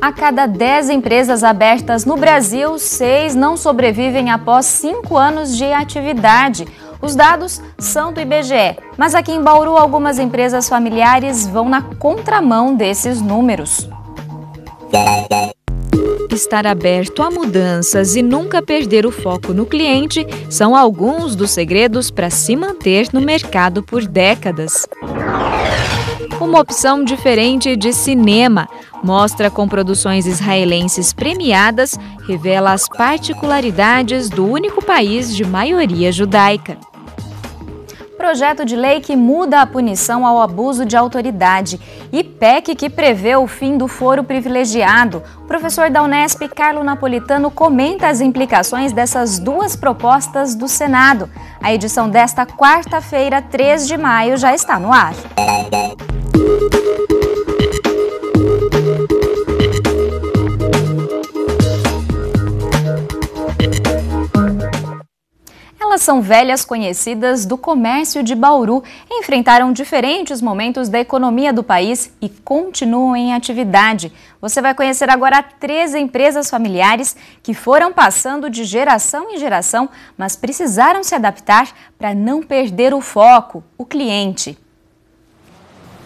A cada 10 empresas abertas no Brasil, 6 não sobrevivem após 5 anos de atividade. Os dados são do IBGE, mas aqui em Bauru algumas empresas familiares vão na contramão desses números. Estar aberto a mudanças e nunca perder o foco no cliente são alguns dos segredos para se manter no mercado por décadas. Uma opção diferente de cinema, mostra com produções israelenses premiadas, revela as particularidades do único país de maioria judaica. Projeto de lei que muda a punição ao abuso de autoridade e PEC que prevê o fim do foro privilegiado. O professor da Unesp, Carlo Napolitano, comenta as implicações dessas duas propostas do Senado. A edição desta quarta-feira, 3 de maio, já está no ar. Elas são velhas conhecidas do comércio de Bauru, enfrentaram diferentes momentos da economia do país e continuam em atividade. Você vai conhecer agora 3 empresas familiares que foram passando de geração em geração, mas precisaram se adaptar para não perder o foco, o cliente.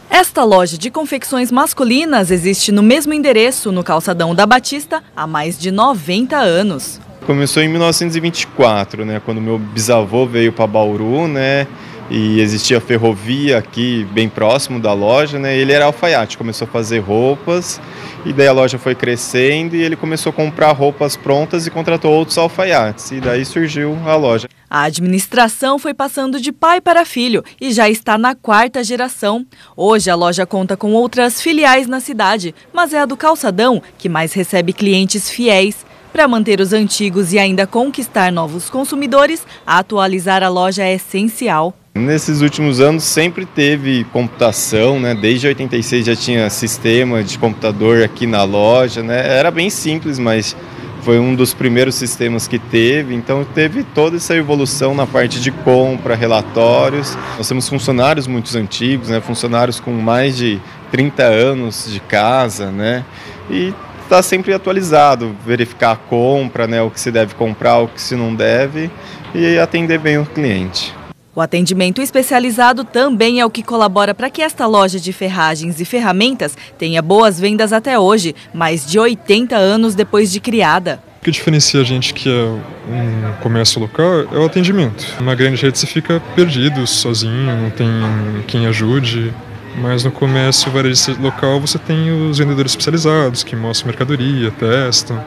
Esta loja de confecções masculinas existe no mesmo endereço, no Calçadão da Batista, há mais de 90 anos. Começou em 1924, né, quando meu bisavô veio para Bauru, né, e existia ferrovia aqui bem próximo da loja, né, ele era alfaiate, começou a fazer roupas, e daí a loja foi crescendo e ele começou a comprar roupas prontas e contratou outros alfaiates, e daí surgiu a loja. A administração foi passando de pai para filho e já está na 4ª geração. Hoje a loja conta com outras filiais na cidade, mas é a do Calçadão que mais recebe clientes fiéis. Para manter os antigos e ainda conquistar novos consumidores, atualizar a loja é essencial. Nesses últimos anos sempre teve computação, né? Desde 86 já tinha sistema de computador aqui na loja, né? Era bem simples, mas foi um dos primeiros sistemas que teve, então teve toda essa evolução na parte de compra, relatórios. Nós temos funcionários muito antigos, né? Funcionários com mais de 30 anos de casa, né? E está sempre atualizado, verificar a compra, né, o que se deve comprar, o que se não deve e atender bem o cliente. O atendimento especializado também é o que colabora para que esta loja de ferragens e ferramentas tenha boas vendas até hoje, mais de 80 anos depois de criada. O que diferencia a gente que é um comércio local é o atendimento. Numa grande rede você fica perdido, sozinho, não tem quem ajude. Mas no comércio varejista local você tem os vendedores especializados que mostram mercadoria, testam,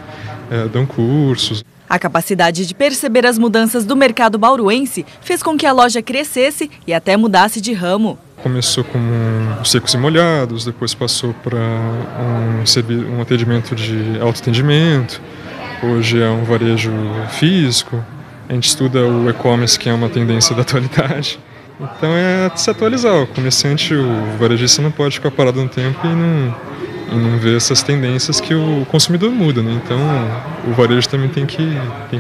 dão cursos. A capacidade de perceber as mudanças do mercado bauruense fez com que a loja crescesse e até mudasse de ramo. Começou com secos e molhados, depois passou para um atendimento de autoatendimento. Hoje é um varejo físico. A gente estuda o e-commerce, que é uma tendência da atualidade. Então é se atualizar, o comerciante, o varejista não pode ficar parado no tempo e não ver essas tendências que o consumidor muda, né? Então o varejo também tem que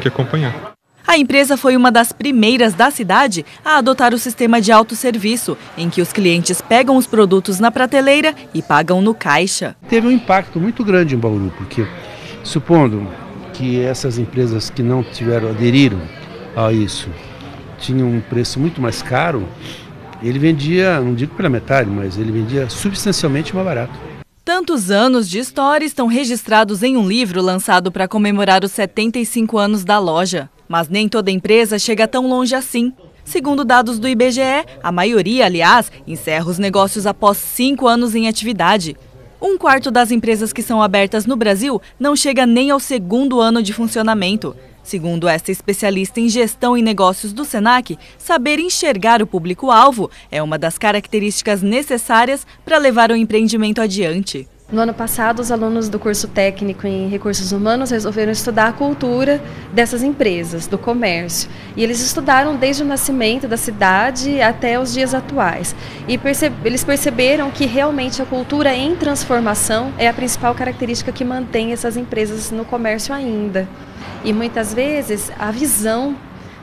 acompanhar. A empresa foi uma das primeiras da cidade a adotar o sistema de autosserviço, em que os clientes pegam os produtos na prateleira e pagam no caixa. Teve um impacto muito grande em Bauru, porque supondo que essas empresas que não aderiram a isso, tinha um preço muito mais caro, ele vendia, não digo pela metade, mas ele vendia substancialmente mais barato. Tantos anos de história estão registrados em um livro lançado para comemorar os 75 anos da loja. Mas nem toda empresa chega tão longe assim. Segundo dados do IBGE, a maioria, aliás, encerra os negócios após 5 anos em atividade. 1/4 das empresas que são abertas no Brasil não chega nem ao 2º ano de funcionamento. Segundo esta especialista em gestão e negócios do Senac, saber enxergar o público-alvo é uma das características necessárias para levar o empreendimento adiante. No ano passado, os alunos do curso técnico em recursos humanos resolveram estudar a cultura dessas empresas, do comércio. E eles estudaram desde o nascimento da cidade até os dias atuais. E eles perceberam que realmente a cultura em transformação é a principal característica que mantém essas empresas no comércio ainda. E muitas vezes a visão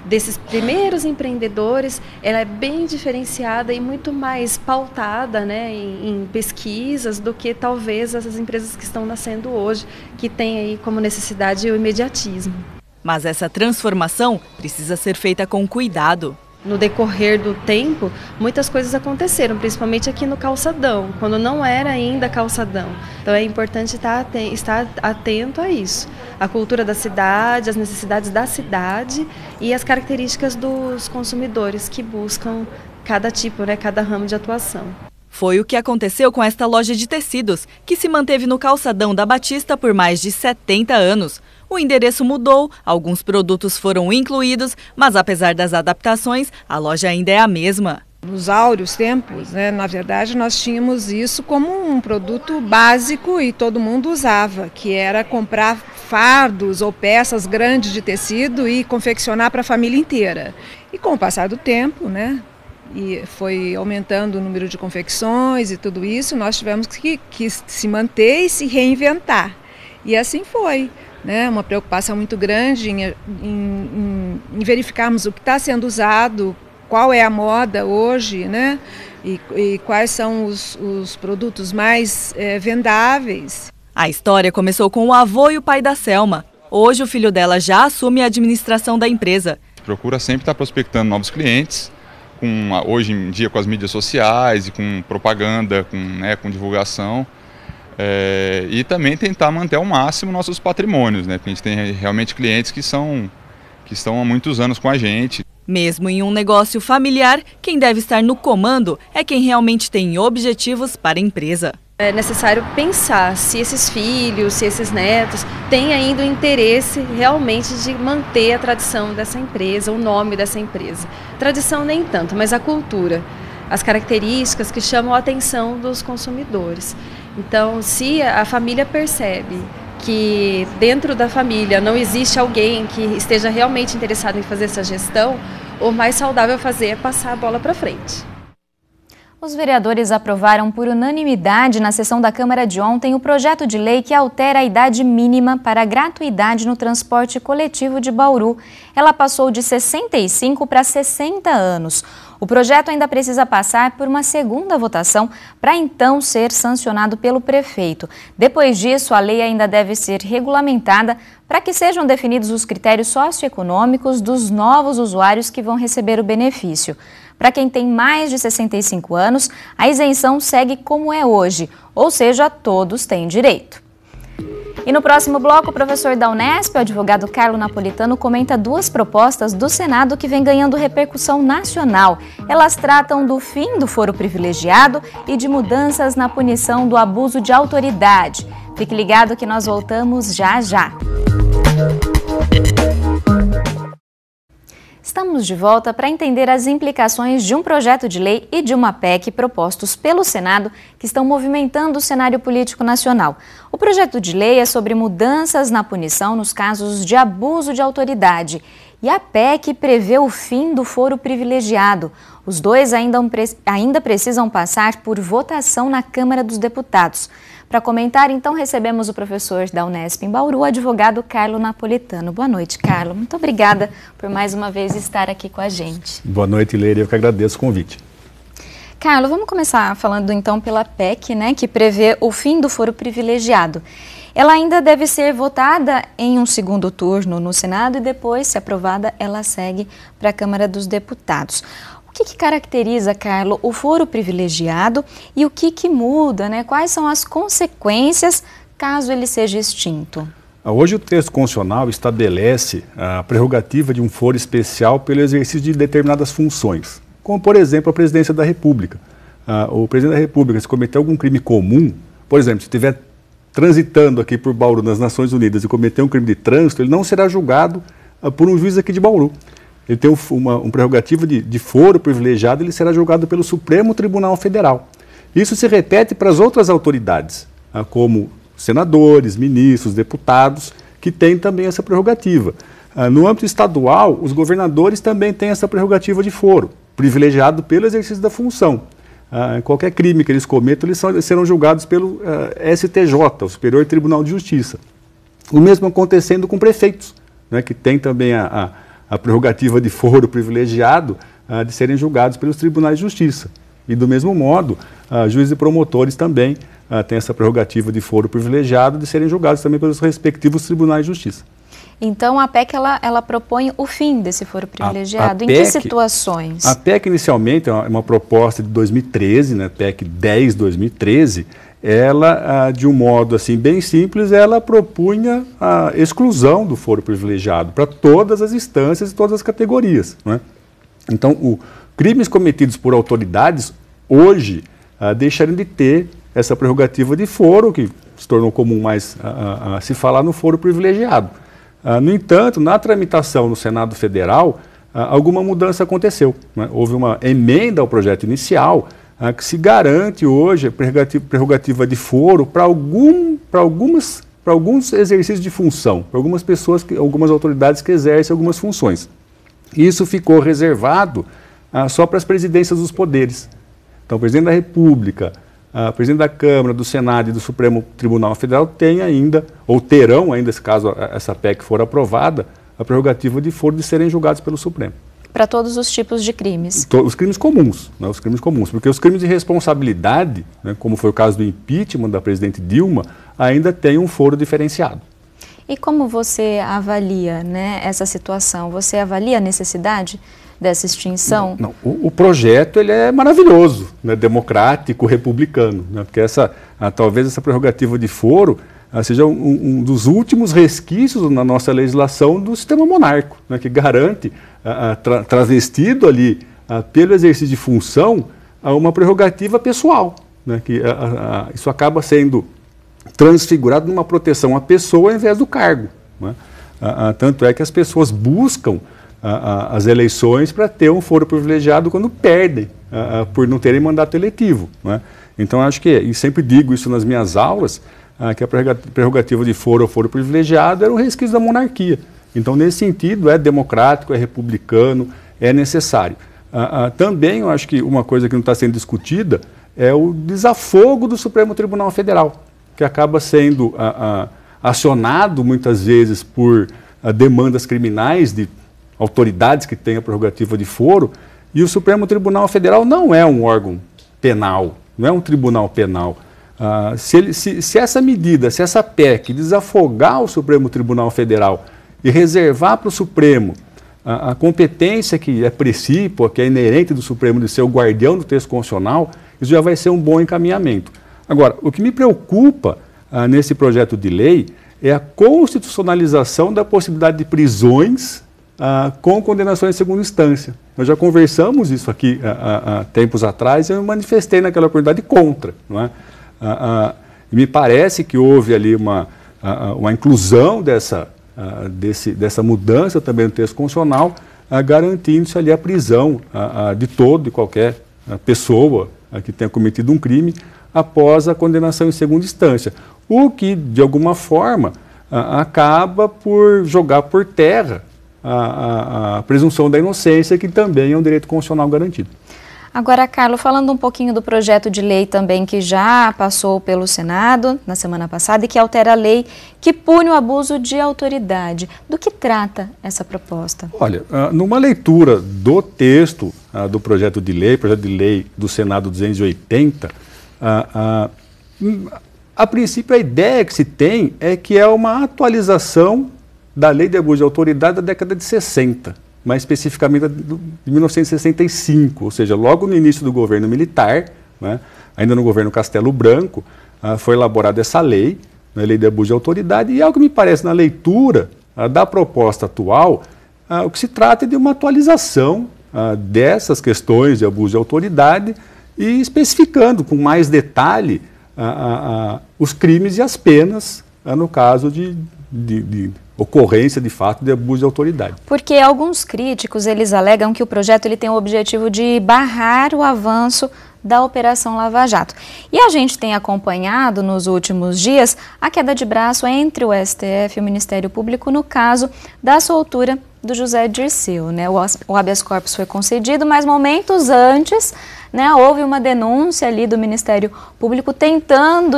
desses primeiros empreendedores, ela é bem diferenciada e muito mais pautada, né, em pesquisas do que talvez essas empresas que estão nascendo hoje, que têm aí como necessidade o imediatismo. Mas essa transformação precisa ser feita com cuidado. No decorrer do tempo, muitas coisas aconteceram, principalmente aqui no calçadão, quando não era ainda calçadão. Então é importante estar atento a isso. A cultura da cidade, as necessidades da cidade e as características dos consumidores que buscam cada tipo, né, cada ramo de atuação. Foi o que aconteceu com esta loja de tecidos, que se manteve no calçadão da Batista por mais de 70 anos. O endereço mudou, alguns produtos foram incluídos, mas apesar das adaptações, a loja ainda é a mesma. Nos áureos tempos, né, na verdade, nós tínhamos isso como um produto básico e todo mundo usava, que era comprar fardos ou peças grandes de tecido e confeccionar para a família inteira. E com o passar do tempo, né, e foi aumentando o número de confecções e tudo isso, nós tivemos que se manter e se reinventar. E assim foi. Né, uma preocupação muito grande em verificarmos o que está sendo usado, qual é a moda hoje, né, e quais são os produtos mais vendáveis. A história começou com o avô e o pai da Selma. Hoje o filho dela já assume a administração da empresa. Procura sempre estar prospectando novos clientes, hoje em dia com as mídias sociais e com propaganda, com divulgação. E também tentar manter ao máximo nossos patrimônios, né? Porque a gente tem realmente clientes que estão há muitos anos com a gente. Mesmo em um negócio familiar, quem deve estar no comando é quem realmente tem objetivos para a empresa. É necessário pensar se esses filhos, se esses netos têm ainda o interesse realmente de manter a tradição dessa empresa, o nome dessa empresa. Tradição nem tanto, mas a cultura, as características que chamam a atenção dos consumidores. Então, se a família percebe que dentro da família não existe alguém que esteja realmente interessado em fazer essa gestão, o mais saudável a fazer é passar a bola para frente. Os vereadores aprovaram por unanimidade na sessão da Câmara de ontem o projeto de lei que altera a idade mínima para a gratuidade no transporte coletivo de Bauru. Ela passou de 65 para 60 anos. O projeto ainda precisa passar por uma segunda votação para então ser sancionado pelo prefeito. Depois disso, a lei ainda deve ser regulamentada para que sejam definidos os critérios socioeconômicos dos novos usuários que vão receber o benefício. Para quem tem mais de 65 anos, a isenção segue como é hoje, ou seja, todos têm direito. E no próximo bloco, o professor da Unesp, o advogado Carlo Napolitano, comenta duas propostas do Senado que vêm ganhando repercussão nacional. Elas tratam do fim do foro privilegiado e de mudanças na punição do abuso de autoridade. Fique ligado que nós voltamos já já. Estamos de volta para entender as implicações de um projeto de lei e de uma PEC propostos pelo Senado que estão movimentando o cenário político nacional. O projeto de lei é sobre mudanças na punição nos casos de abuso de autoridade e a PEC prevê o fim do foro privilegiado. Os dois ainda precisam passar por votação na Câmara dos Deputados. Para comentar, então, recebemos o professor da Unesp em Bauru, o advogado Carlo Napolitano. Boa noite, Carlo. Muito obrigada por mais uma vez estar aqui com a gente. Boa noite, Leire. Eu que agradeço o convite. Carlo, vamos começar falando então pela PEC, né, que prevê o fim do foro privilegiado. Ela ainda deve ser votada em um segundo turno no Senado e depois, se aprovada, ela segue para a Câmara dos Deputados. O que caracteriza, Carlo, o foro privilegiado e o que muda, né? Quais são as consequências caso ele seja extinto? Hoje o texto constitucional estabelece a prerrogativa de um foro especial pelo exercício de determinadas funções, como, por exemplo, a presidência da República. O presidente da República, se cometer algum crime comum, por exemplo, se estiver transitando aqui por Bauru, nas Nações Unidas, e cometer um crime de trânsito, ele não será julgado por um juiz aqui de Bauru. Ele tem uma prerrogativa de foro privilegiado, ele será julgado pelo Supremo Tribunal Federal. Isso se repete para as outras autoridades, como senadores, ministros, deputados, que têm também essa prerrogativa. No âmbito estadual, os governadores também têm essa prerrogativa de foro, privilegiado pelo exercício da função. Qualquer crime que eles cometam, eles serão julgados pelo STJ, o Superior Tribunal de Justiça. O mesmo acontecendo com prefeitos, né, que tem também a a prerrogativa de foro privilegiado de serem julgados pelos tribunais de justiça. E do mesmo modo, juízes e promotores também têm essa prerrogativa de foro privilegiado de serem julgados também pelos respectivos tribunais de justiça. Então a PEC ela propõe o fim desse foro privilegiado. Em que situações? A PEC inicialmente é uma proposta de 2013, né, PEC 10/2013, ela, de um modo assim bem simples, ela propunha a exclusão do foro privilegiado para todas as instâncias e todas as categorias, né? Então, crimes cometidos por autoridades, hoje, deixariam de ter essa prerrogativa de foro, que se tornou comum mais a se falar no foro privilegiado. No entanto, na tramitação no Senado Federal, alguma mudança aconteceu, né? Houve uma emenda ao projeto inicial que se garante hoje a prerrogativa de foro para alguns exercícios de função, para algumas pessoas, algumas autoridades que exercem algumas funções. Isso ficou reservado só para as presidências dos poderes. Então, o presidente da República, o presidente da Câmara, do Senado e do Supremo Tribunal Federal têm ainda, ou terão ainda, se caso essa PEC for aprovada, a prerrogativa de foro de serem julgados pelo Supremo. Para todos os tipos de crimes? Os crimes comuns, né, os crimes comuns, porque os crimes de responsabilidade, né, como foi o caso do impeachment da presidente Dilma, ainda tem um foro diferenciado. E como você avalia, né, essa situação? Você avalia a necessidade dessa extinção? Não, o projeto ele é maravilhoso, né, democrático, republicano, né, porque talvez essa prerrogativa de foro seja um dos últimos resquícios na nossa legislação do sistema monárquico, né, que garante, travestido ali pelo exercício de função, uma prerrogativa pessoal, né, que isso acaba sendo transfigurado numa proteção à pessoa ao invés do cargo, né? Tanto é que as pessoas buscam as eleições para ter um foro privilegiado quando perdem, por não terem mandato eletivo, né? Então acho que, e sempre digo isso nas minhas aulas, que a prerrogativa de foro ou foro privilegiado era um resquício da monarquia. Então, nesse sentido, é democrático, é republicano, é necessário. Também eu acho que uma coisa que não está sendo discutida é o desafogo do Supremo Tribunal Federal, que acaba sendo acionado muitas vezes por demandas criminais de autoridades que têm a prerrogativa de foro, e o Supremo Tribunal Federal não é um órgão penal, não é um tribunal penal. Se essa medida, se essa PEC desafogar o Supremo Tribunal Federal e reservar para o Supremo a competência que é precípua, que é inerente do Supremo de ser o guardião do texto constitucional, isso já vai ser um bom encaminhamento. Agora, o que me preocupa nesse projeto de lei é a constitucionalização da possibilidade de prisões com condenações em segunda instância. Nós já conversamos isso aqui há tempos atrás e eu me manifestei naquela oportunidade contra, não é? E me parece que houve ali uma inclusão dessa mudança também no texto constitucional, garantindo-se ali a prisão de de qualquer pessoa que tenha cometido um crime após a condenação em segunda instância. O que, de alguma forma, acaba por jogar por terra a presunção da inocência, que também é um direito constitucional garantido. Agora, Carlos, falando um pouquinho do projeto de lei também que já passou pelo Senado na semana passada e que altera a lei que pune o abuso de autoridade. Do que trata essa proposta? Olha, numa leitura do texto do projeto de lei do Senado 280, a princípio a ideia que se tem é que é uma atualização da lei de abuso de autoridade da década de 60. Mais especificamente de 1965, ou seja, logo no início do governo militar, né, ainda no governo Castelo Branco, foi elaborada essa lei, a lei de abuso de autoridade, e algo que me parece na leitura da proposta atual, o que se trata é de uma atualização dessas questões de abuso de autoridade e especificando com mais detalhe os crimes e as penas no caso de ocorrência de fato de abuso de autoridade. Porque alguns críticos, eles alegam que o projeto ele tem o objetivo de barrar o avanço da Operação Lava Jato. E a gente tem acompanhado nos últimos dias a queda de braço entre o STF e o Ministério Público no caso da soltura do José Dirceu, né? O habeas corpus foi concedido, mas momentos antes, né, houve uma denúncia ali do Ministério Público tentando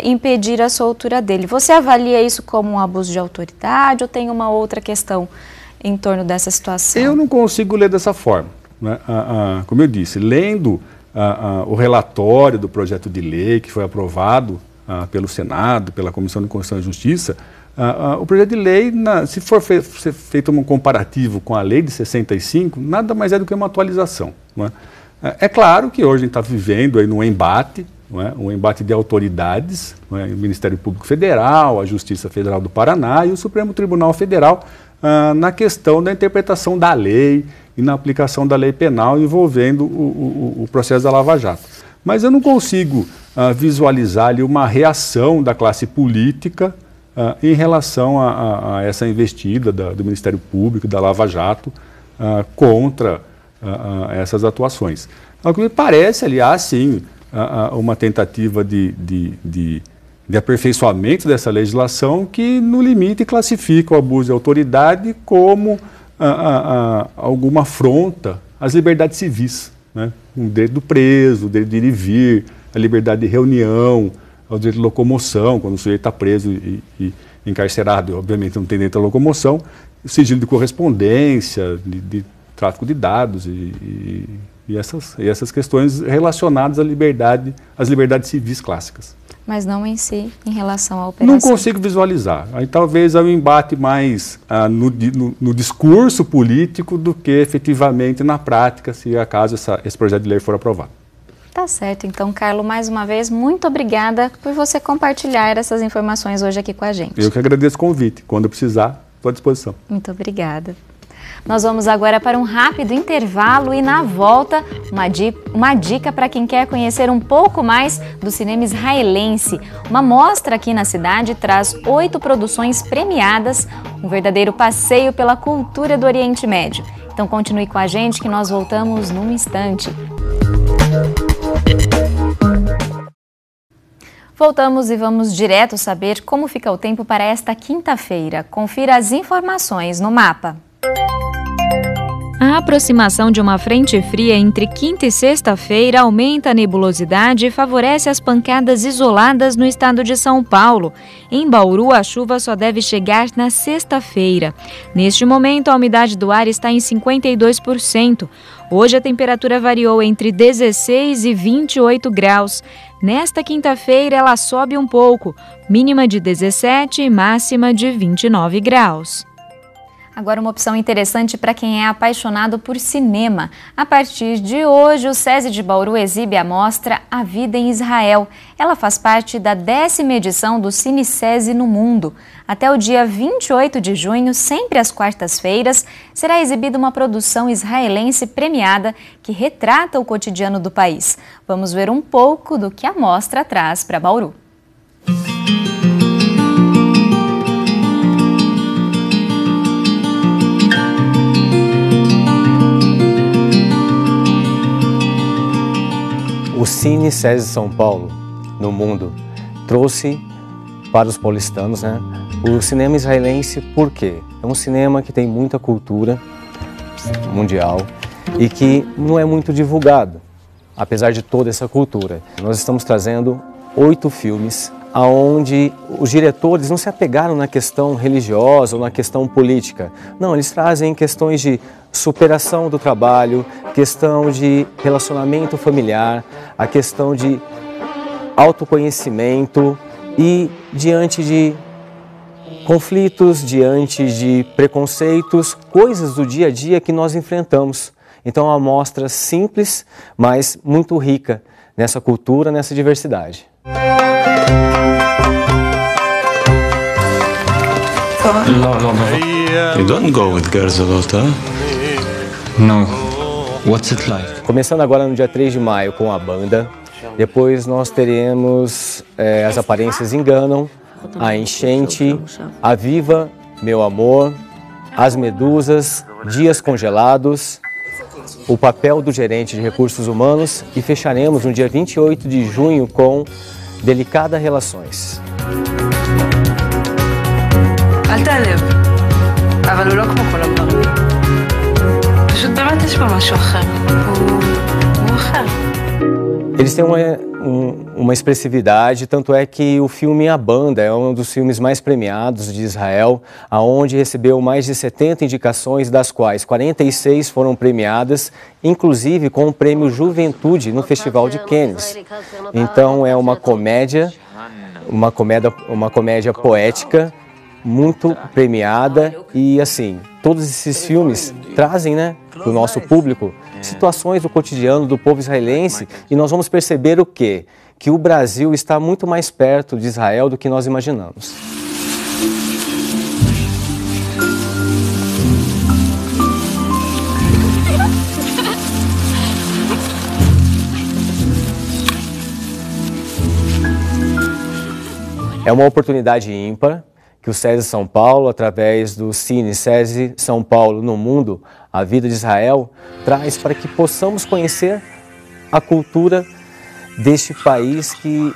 impedir a soltura dele. Você avalia isso como um abuso de autoridade ou tem uma outra questão em torno dessa situação? Eu não consigo ler dessa forma, né? Como eu disse, lendo o relatório do projeto de lei que foi aprovado pelo Senado, pela Comissão de Constituição e Justiça, o projeto de lei, se for ser feito um comparativo com a lei de 65, nada mais é do que uma atualização. Não é? É claro que hoje a gente está vivendo aí num embate, não é? Um embate de autoridades, não é? O Ministério Público Federal, a Justiça Federal do Paraná e o Supremo Tribunal Federal na questão da interpretação da lei e na aplicação da lei penal envolvendo o processo da Lava Jato. Mas eu não consigo visualizar ali uma reação da classe política em relação a essa investida do Ministério Público, da Lava Jato, contra essas atuações. O que me parece, aliás, sim, uma tentativa de aperfeiçoamento dessa legislação que, no limite, classifica o abuso de autoridade como alguma afronta às liberdades civis, né? O direito do preso, o direito de ir e vir, a liberdade de reunião, o direito de locomoção, quando o sujeito está preso e encarcerado, obviamente não tem direito à locomoção, o sigilo de correspondência, de tráfico de dados e essas questões relacionadas às liberdades civis clássicas. Mas não em si, em relação à operação. Não consigo visualizar. Aí talvez há um embate mais no discurso político do que efetivamente na prática, se acaso esse projeto de lei for aprovado. Tá certo. Então, Carlo, mais uma vez, muito obrigada por você compartilhar essas informações hoje aqui com a gente. Eu que agradeço o convite. Quando precisar, estou à disposição. Muito obrigada. Nós vamos agora para um rápido intervalo e, na volta, uma dica para quem quer conhecer um pouco mais do cinema israelense. Uma mostra aqui na cidade traz 8 produções premiadas, um verdadeiro passeio pela cultura do Oriente Médio. Então continue com a gente que nós voltamos num instante. Voltamos e vamos direto saber como fica o tempo para esta quinta-feira. Confira as informações no mapa. A aproximação de uma frente fria entre quinta e sexta-feira aumenta a nebulosidade e favorece as pancadas isoladas no estado de São Paulo. Em Bauru, a chuva só deve chegar na sexta-feira. Neste momento, a umidade do ar está em 52%. Hoje, a temperatura variou entre 16 e 28 graus. Nesta quinta-feira, ela sobe um pouco, mínima de 17 e máxima de 29 graus. Agora uma opção interessante para quem é apaixonado por cinema. A partir de hoje, o SESI de Bauru exibe a mostra A Vida em Israel. Ela faz parte da 10ª edição do Cine SESI no Mundo. Até o dia 28 de junho, sempre às quartas-feiras, será exibida uma produção israelense premiada que retrata o cotidiano do país. Vamos ver um pouco do que a mostra traz para Bauru. O Cine SESI São Paulo, no mundo, trouxe para os paulistanos, né, o cinema israelense. Por quê? É um cinema que tem muita cultura mundial e que não é muito divulgado, apesar de toda essa cultura. Nós estamos trazendo 8 filmes onde os diretores não se apegaram na questão religiosa ou na questão política. Não, eles trazem questões de superação do trabalho, questão de relacionamento familiar, a questão de autoconhecimento e diante de conflitos, diante de preconceitos, coisas do dia a dia que nós enfrentamos. Então é uma mostra simples, mas muito rica nessa cultura, nessa diversidade. No. You don't go with girls a lot, huh? No. What's it like? Começando agora no dia 3 de maio com a banda. Depois nós teremos As Aparências Enganam, A Enchente, A Viva, Meu Amor, As Medusas, Dias Congelados, O Papel do Gerente de Recursos Humanos e fecharemos no dia 28 de junho com Delicada Relações. אל תעלב, אבל הוא לא כמו כל הגברים. פשוט באמת יש פה משהו אחר. הוא אחר. Eles têm uma expressividade, tanto é que o filme A Banda é um dos filmes mais premiados de Israel, aonde recebeu mais de 70 indicações, das quais 46 foram premiadas, inclusive com o prêmio Juventude no Festival de Cannes. Então é uma comédia poética, muito premiada e assim, todos esses filmes trazem, né, para o nosso público situações do cotidiano do povo israelense e nós vamos perceber o quê? Que o Brasil está muito mais perto de Israel do que nós imaginamos. É uma oportunidade ímpar que o SESI São Paulo, através do Cine SESI São Paulo no Mundo, a vida de Israel, traz para que possamos conhecer a cultura deste país que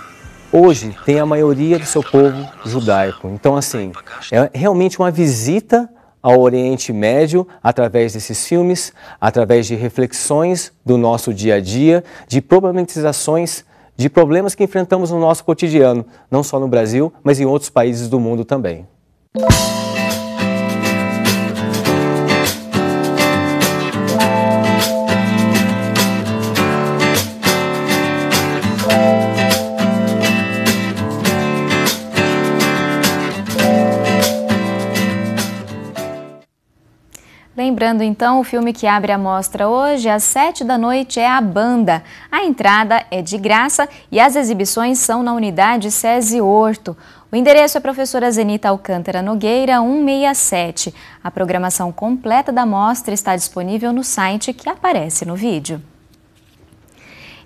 hoje tem a maioria do seu povo judaico. Então, assim, é realmente uma visita ao Oriente Médio através desses filmes, através de reflexões do nosso dia a dia, de problematizações de problemas que enfrentamos no nosso cotidiano, não só no Brasil, mas em outros países do mundo também. Lembrando então, o filme que abre a mostra hoje, às 19h, é A Banda. A entrada é de graça e as exibições são na unidade SESI Horto. O endereço é Professora Zenita Alcântara Nogueira, 167. A programação completa da mostra está disponível no site que aparece no vídeo.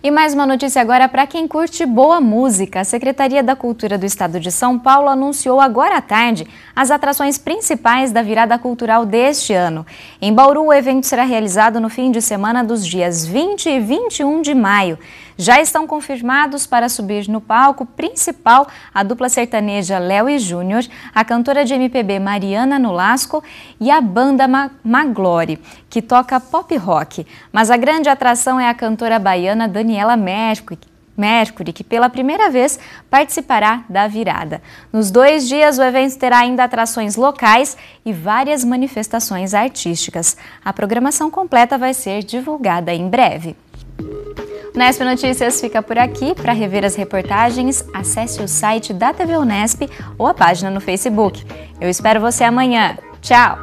E mais uma notícia agora para quem curte boa música. A Secretaria da Cultura do Estado de São Paulo anunciou agora à tarde as atrações principais da virada cultural deste ano. Em Bauru, o evento será realizado no fim de semana dos dias 20 e 21 de maio. Já estão confirmados para subir no palco principal a dupla sertaneja Léo e Júnior, a cantora de MPB Mariana Nolasco e a banda Maglore, que toca pop rock. Mas a grande atração é a cantora baiana Daniela Mercury, que pela primeira vez participará da virada. Nos 2 dias, o evento terá ainda atrações locais e várias manifestações artísticas. A programação completa vai ser divulgada em breve. O Unesp Notícias fica por aqui. Para rever as reportagens, acesse o site da TV Unesp ou a página no Facebook. Eu espero você amanhã. Tchau!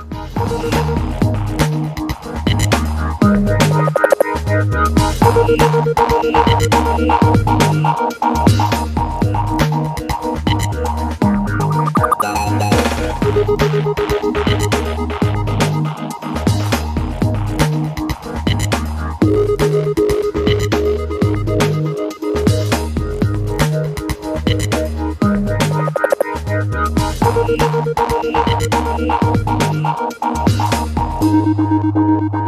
Thank you.